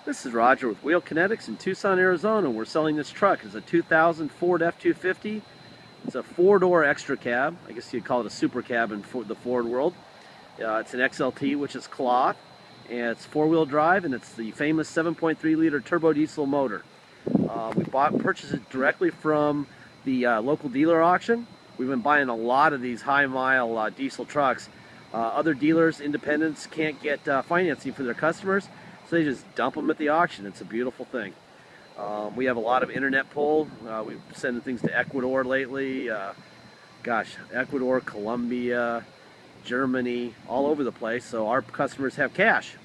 This is Roger with Wheel Kinetics in Tucson, Arizona. We're selling this truck. It's a 2000 Ford F250. It's a four-door extra cab. I guess you'd call it a super cab in the Ford world. It's an XLT, which is cloth, and it's four-wheel drive, and it's the famous 7.3-liter turbo diesel motor. We purchased it directly from the local dealer auction. We've been buying a lot of these high-mile diesel trucks. Other dealers, independents, can't get financing for their customers, so they just dump them at the auction. It's a beautiful thing. We have a lot of internet pull. We've sending things to Ecuador lately. Ecuador, Colombia, Germany, all over the place. So our customers have cash.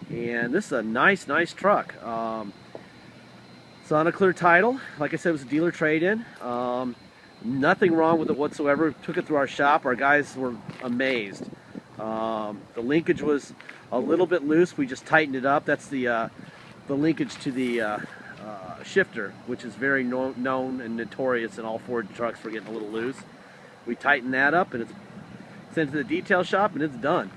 And this is a nice truck. It's on a clear title. Like I said, it was a dealer trade-in. Nothing wrong with it whatsoever. Took it through our shop. Our guys were amazed. The linkage was a little bit loose. We just tightened it up. That's the linkage to the shifter, which is very known and notorious in all Ford trucks for getting a little loose. We tightened that up, and it's sent to the detail shop, and it's done.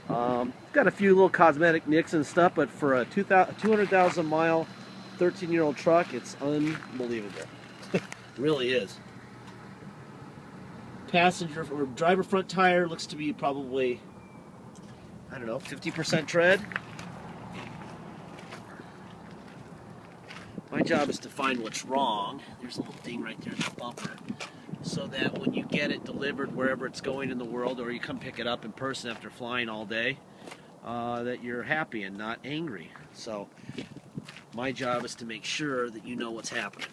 It's got a few little cosmetic nicks and stuff, but for a 200,000 mile, 13-year-old truck, it's unbelievable. It really is. Passenger or driver front tire looks to be probably, I don't know, 50% tread. My job is to find what's wrong. There's a little ding right there in the bumper, so that when you get it delivered wherever it's going in the world, or you come pick it up in person after flying all day, that you're happy and not angry. So my job is to make sure that you know what's happening.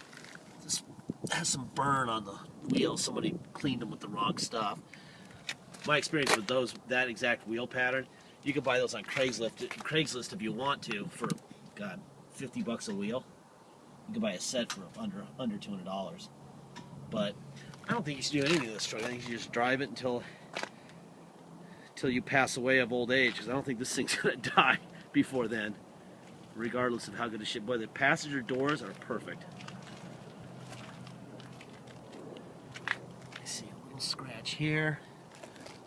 This has some burn on the wheels. Somebody cleaned them with the wrong stuff. My experience with that exact wheel pattern, you can buy those on Craigslist if you want to for, God, 50 bucks a wheel. You can buy a set for under $200. But I don't think you should do anything to this truck. I think you should just drive it until you pass away of old age, because I don't think this thing's going to die before then, regardless of how good a shit. Boy, the passenger doors are perfect. I see a little scratch here.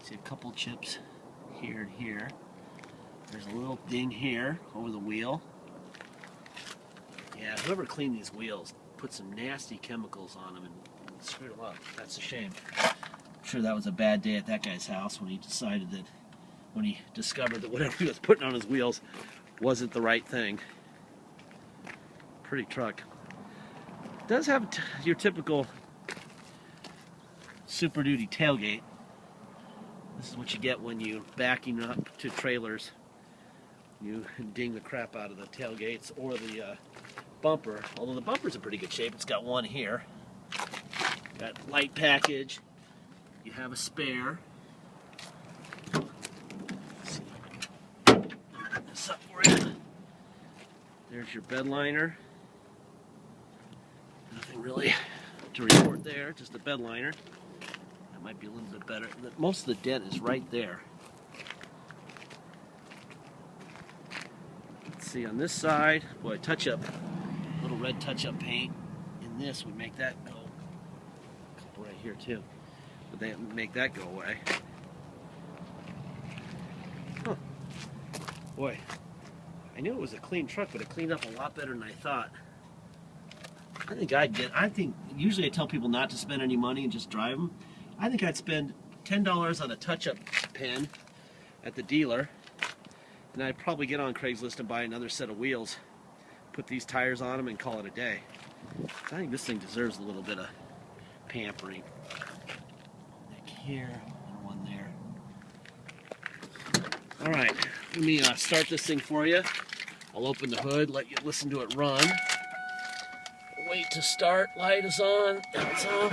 I see a couple chips here and here. There's a little ding here over the wheel. Yeah, whoever cleaned these wheels put some nasty chemicals on them and screwed them up. That's a shame. I'm sure that was a bad day at that guy's house when he discovered that whatever he was putting on his wheels wasn't the right thing. Pretty truck. It does have your typical Super Duty tailgate. This is what you get when you backing up to trailers. You ding the crap out of the tailgates or the bumper. Although the bumper's in pretty good shape. It's got one here. Got light package. You have a spare. Let's see. Put this up for you. There's your bed liner. Nothing really to report there. Just a bed liner. That might be a little bit better. Most of the dent is right there. Let's see on this side. Boy, touch-up. Little red touch-up paint. In this would make that go. A couple right here too. But they make that go away. Huh. Boy, I knew it was a clean truck, but it cleaned up a lot better than I thought. I think usually I tell people not to spend any money and just drive them. I think I'd spend $10 on a touch-up pen at the dealer, and I'd probably get on Craigslist and buy another set of wheels, put these tires on them, and call it a day. I think this thing deserves a little bit of pampering. Neck here and one there. All right, let me start this thing for you. I'll open the hood, let you listen to it run. Wait to start. Light is on. It's on.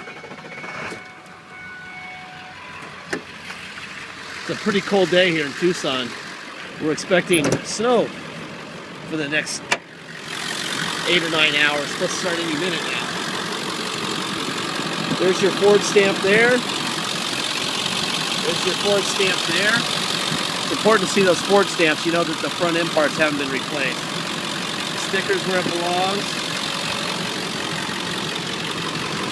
It's a pretty cold day here in Tucson. We're expecting snow for the next 8 or 9 hours. It's supposed to start any minute now. There's your Ford stamp there. There's your Ford stamp there. It's important to see those Ford stamps. You know that the front end parts haven't been replaced. The sticker's where it belongs.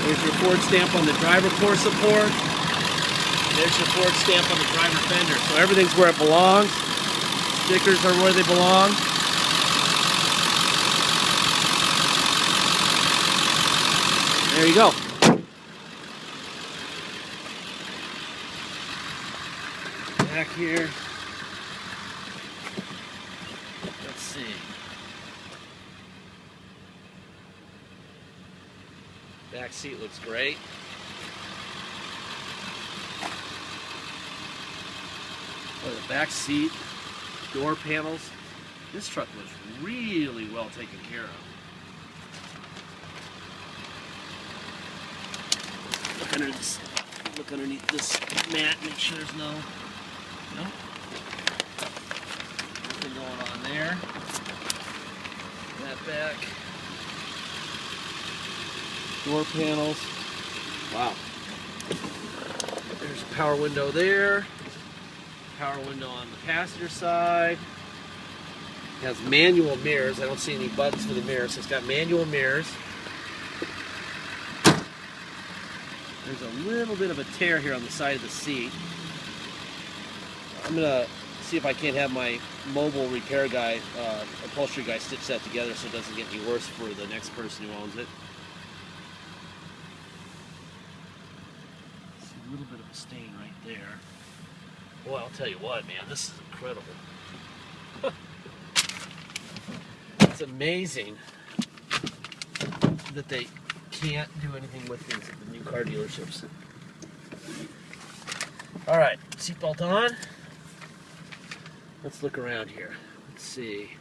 There's your Ford stamp on the driver core support. There's your Ford stamp on the driver fender. So everything's where it belongs. Stickers are where they belong. There you go. Back here. Let's see. Back seat looks great. Well, the back seat, door panels. This truck was really well taken care of. Look underneath this mat, make sure there's nothing going on there. That back. Door panels. Wow. There's a power window there. Power window on the passenger side. It has manual mirrors. I don't see any buttons for the mirrors, so it's got manual mirrors. There's a little bit of a tear here on the side of the seat. I'm gonna see if I can't have my mobile repair guy, upholstery guy, stitch that together so it doesn't get any worse for the next person who owns it. See a little bit of a stain right there. Boy, I'll tell you what, man, this is incredible. It's amazing that they can't do anything with these at the new car dealerships. All right, seatbelt on. Let's look around here. Let's see.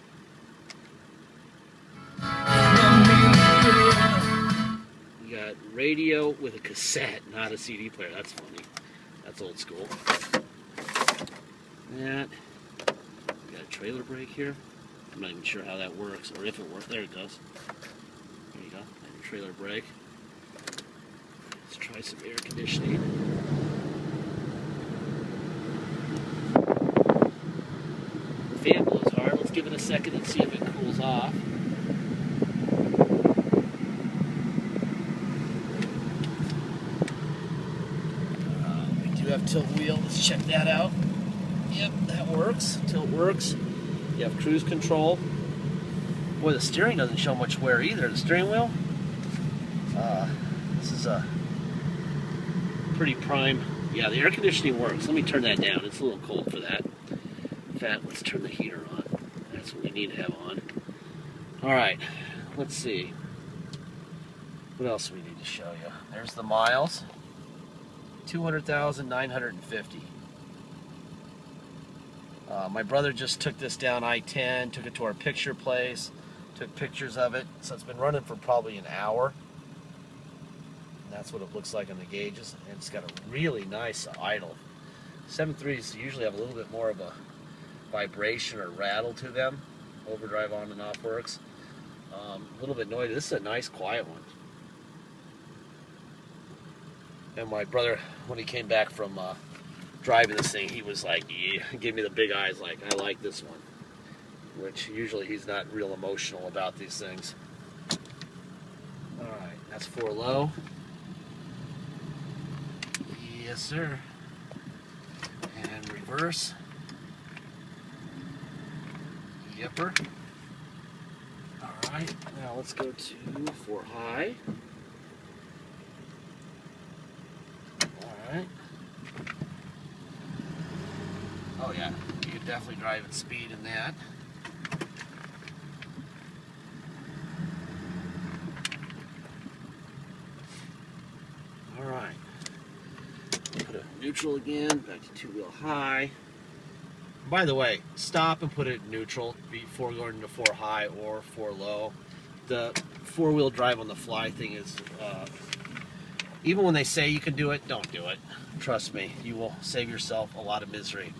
You got radio with a cassette, not a CD player. That's funny. That's old school. That. Got a trailer brake here. I'm not even sure how that works, or if it works. There it goes. There you go. And trailer brake. Let's try some air conditioning. The fan blows hard. Let's give it a second and see if it cools off. We do have tilt wheel. Let's check that out. Yep, that works. Tilt works. You have cruise control. Boy, the steering doesn't show much wear either. The steering wheel. This is a pretty prime. Yeah, the air conditioning works. Let me turn that down. It's a little cold for that. In fact, let's turn the heater on. That's what we need to have on. All right, let's see. What else do we need to show you? There's the miles. 200,950. My brother just took this down I-10, took it to our picture place, took pictures of it. So it's been running for probably an hour. And that's what it looks like on the gauges. And it's got a really nice idle. 7.3s usually have a little bit more of a vibration or rattle to them. Overdrive on and off works. A little bit noisy. This is a nice quiet one. And my brother, when he came back from driving this thing, he was like, yeah, gave me the big eyes like, I like this one. Which usually he's not real emotional about these things. Alright, that's 4 low. Yes, sir. And reverse. Yepper. Alright, now let's go to 4 high. Alright. Oh yeah, you could definitely drive at speed in that. Alright. Put it in neutral again, back to 2-wheel high. By the way, stop and put it in neutral before going into 4 high or 4 low. The 4-wheel drive on the fly thing is, even when they say you can do it, don't do it. Trust me, you will save yourself a lot of misery.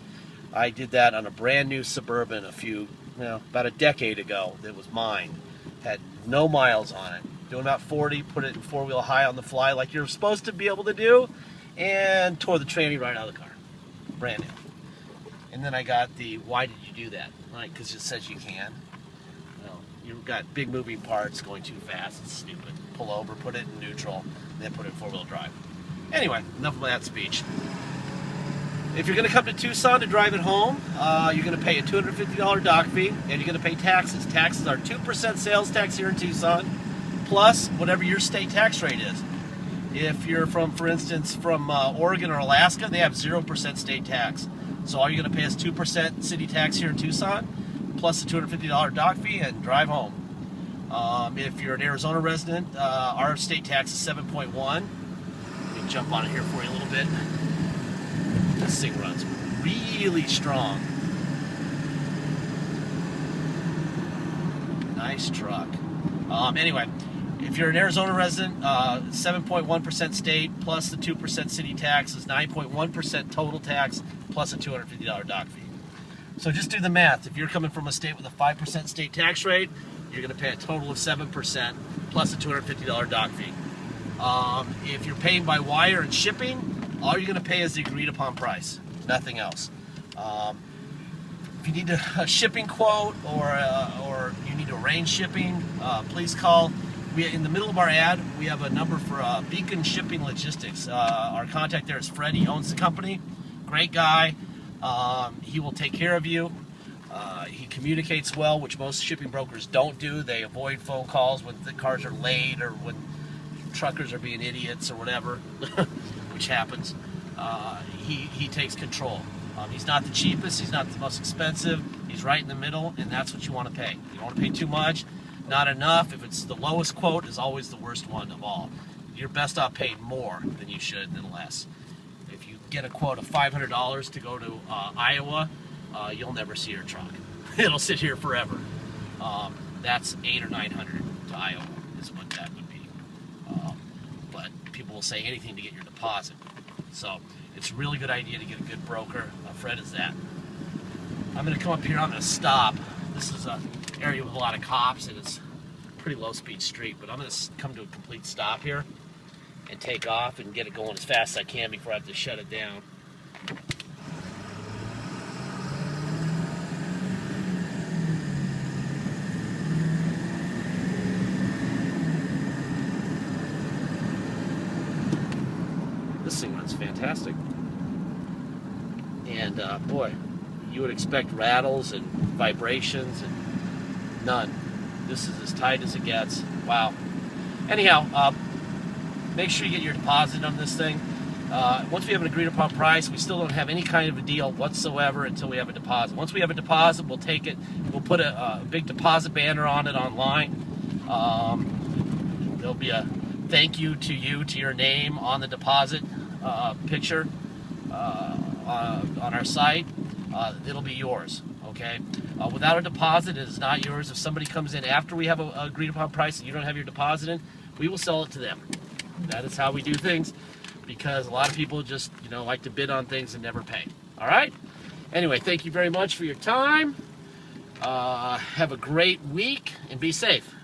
I did that on a brand new Suburban about a decade ago. It was mine. Had no miles on it. Doing about 40, put it in 4-wheel high on the fly like you're supposed to be able to do, and tore the tranny right out of the car. Brand new. And then I got the, why did you do that? Right, because it says you can. Well, you've got big moving parts going too fast. It's stupid. Pull over, put it in neutral, and then put it in 4-wheel drive. Anyway, enough of that speech. If you're going to come to Tucson to drive it home, you're going to pay a $250 dock fee, and you're going to pay taxes. Taxes are 2% sales tax here in Tucson, plus whatever your state tax rate is. If you're from, for instance, from Oregon or Alaska, they have 0% state tax. So all you're going to pay is 2% city tax here in Tucson, plus a $250 dock fee, and drive home. If you're an Arizona resident, our state tax is 7.1. Let me jump on it here for you a little bit. This thing runs really strong. Nice truck. Anyway, if you're an Arizona resident, 7.1% state plus the 2% city tax is 9.1% total tax plus a $250 dock fee. So just do the math. If you're coming from a state with a 5% state tax rate, you're going to pay a total of 7% plus a $250 dock fee. If you're paying by wire and shipping, all you're going to pay is the agreed upon price, nothing else. If you need a shipping quote or you need to arrange shipping, please call. In the middle of our ad, we have a number for Beacon Shipping Logistics. Our contact there is Fred. He owns the company. Great guy. He will take care of you. He communicates well, which most shipping brokers don't do. They avoid phone calls when the cars are late or when truckers are being idiots or whatever, which happens. He takes control. He's not the cheapest, he's not the most expensive, he's right in the middle, and that's what you want to pay. You don't want to pay too much, not enough. If it's the lowest quote, is always the worst one of all. You're best off paying more than you should than less. If you get a quote of $500 to go to Iowa, you'll never see your truck. It'll sit here forever. That's $800 or $900 to Iowa is what that would be. But people will say anything to get your deposit. So it's a really good idea to get a good broker. Fred is that. I'm going to come up here. I'm going to stop. This is an area with a lot of cops, and it's a pretty low-speed street. But I'm going to come to a complete stop here and take off and get it going as fast as I can before I have to shut it down. This thing runs fantastic. And boy, you would expect rattles and vibrations, and none. This is as tight as it gets. Wow. Anyhow, make sure you get your deposit on this thing. Once we have an agreed upon price, we still don't have any kind of a deal whatsoever until we have a deposit. Once we have a deposit, we'll take it. We'll put a big deposit banner on it online. There'll be a thank you, to your name on the deposit picture on our site. It'll be yours, okay? Without a deposit, it is not yours. If somebody comes in after we have a agreed upon price and you don't have your deposit in, we will sell it to them. That is how we do things, because a lot of people just, like to bid on things and never pay. All right? Anyway, thank you very much for your time. Have a great week and be safe.